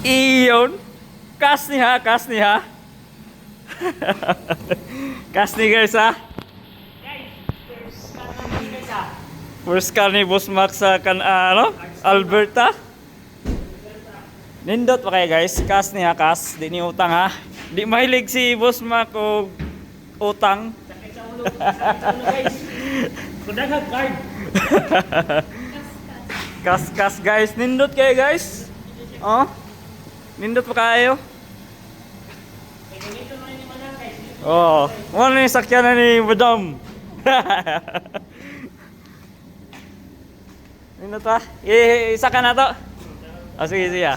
Iyon. Kas ni ha, kas ni ha. Kas ni guys ha. First car ni Boss Max sa Alberta. Nindot pa kayo guys, kas ni ha, kas. Di ni utang ha. Di mahilig si Boss Max o utang. Sakit sa ulo guys. Kudaghag card. Kas guys, nindot kayo guys. Oh. Nindot pa kayo. Oh, ano yung sakyan na ni Madam? Nindot pa? Isa ka na to? Sige, sige.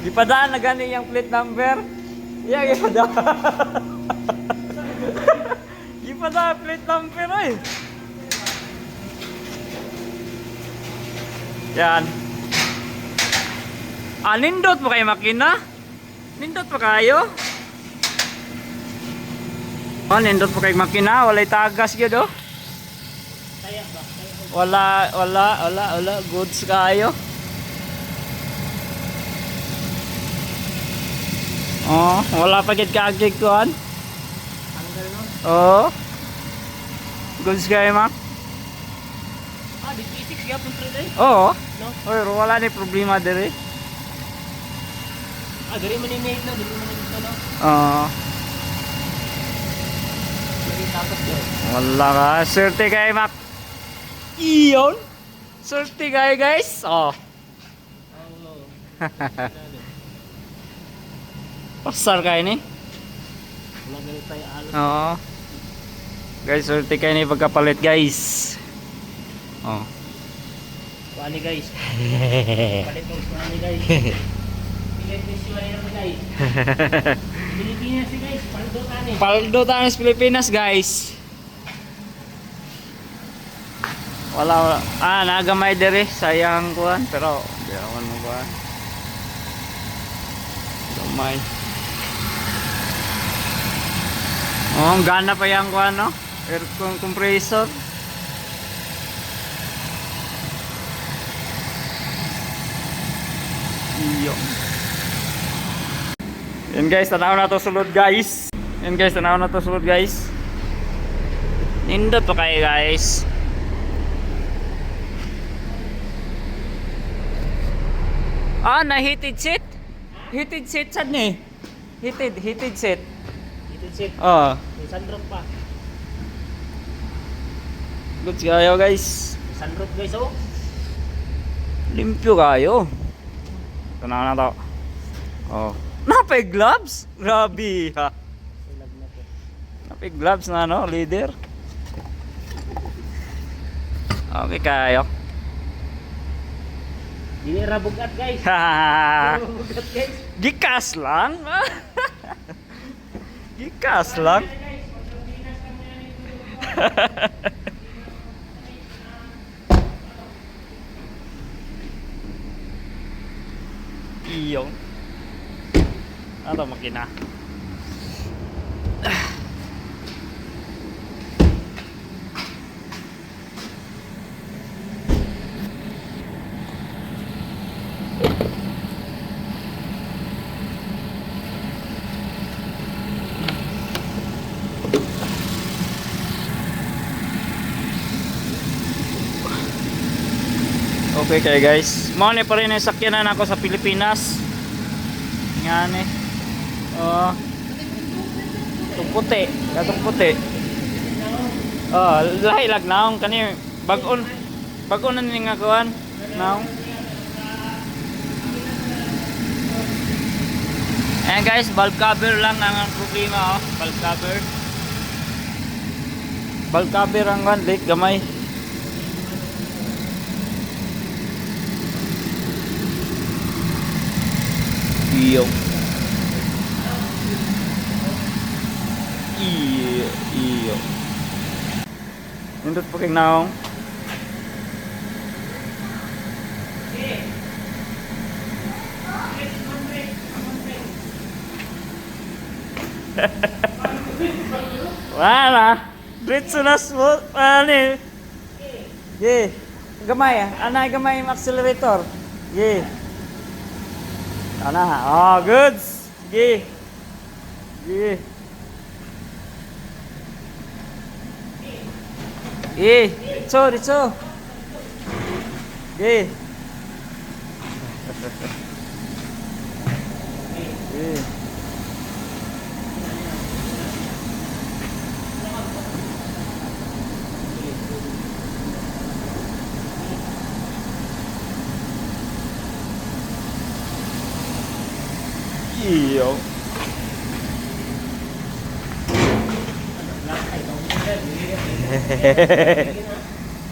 Gipadaan na gani yung plate number. Yeah, gipadaan. Gipadaan plate number eh. Yan. Nindot pa kayo makina? Nindot pa kayo? Nindot pa kayo makina? Wala'y tagas yun oh. Wala. Goods kayo. Oh, wala pa gid kaagig kuan. Tanggal no? Oh. Goods kayo ma? Di 36 gyapon pre day. Oo. No? Oy, wala ni problema dire. Diri man ni made no, diri man dito no. Oo. Diri tapos yo. Wala ka. Swerte kayo Mac. Iyon. Swerte kayo guys. Oh. Oh. Pasar kayo ni. Wala gali tayo alos. Oo. Guys, swerte kayo ni pagkapalit guys. Oh. Kuani guys. Palit mo kuani guys. Pilit ni siya guys. Pilipinas si guys, paldo tani. Paldo tayo sa Pilipinas guys. Wala. Nagamay dire. Sayang kuhan. Pero, di naman mo kuhan. Gamay. Oh, ang gana pa yung kuhan, no? Air compressor. Iyo. Yan guys, tanaw na to sulod guys. Nindot pa kayo guys. Na heated seat. Heated seat sad ni. Heated seat. Ito sit. Oh, May sunroof pa. good kayo guys. May sunroof guys oh. Limpyo kayo. Tanaw na to. Oh. Napay gloves? Grabe ha. Ilag na to. Napay gloves na no, leader. Okay kayo. Dili ra bugat guys. Ha. Bugat guys. Gikas lang. Gikas lang. Iyong. Ano makina? Okay kayo guys. Mao pa rin yung sakyanan ako sa Pilipinas. Yan eh. Oh. Itong puti. Katong puti. Oh, lahi lag naong kani bagon na ning ngakuan. Naong. Ayan guys, valve cover lang ang problema oh. Valve cover. Valve cover ang kan leak gamay. Iyo. Iyo. Nindot po kay naong. Wala. Diretso na smooth. Ano eh. Yeah. gamay. Anay gamay yung accelerator. Sige. Ana. Oh, goods. Sige. Sige. Dito. Sige. Sige. Iyo.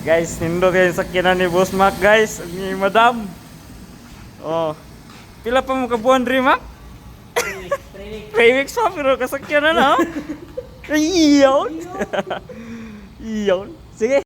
Guys, nindot yung sakyanan ni Boss Mac, guys. Ni Madam. Oh. Pila pa mo kabuan rin, Mac? 3 weeks pa, pero kasakyanan na, oh. Iyon. Iyon. Sige.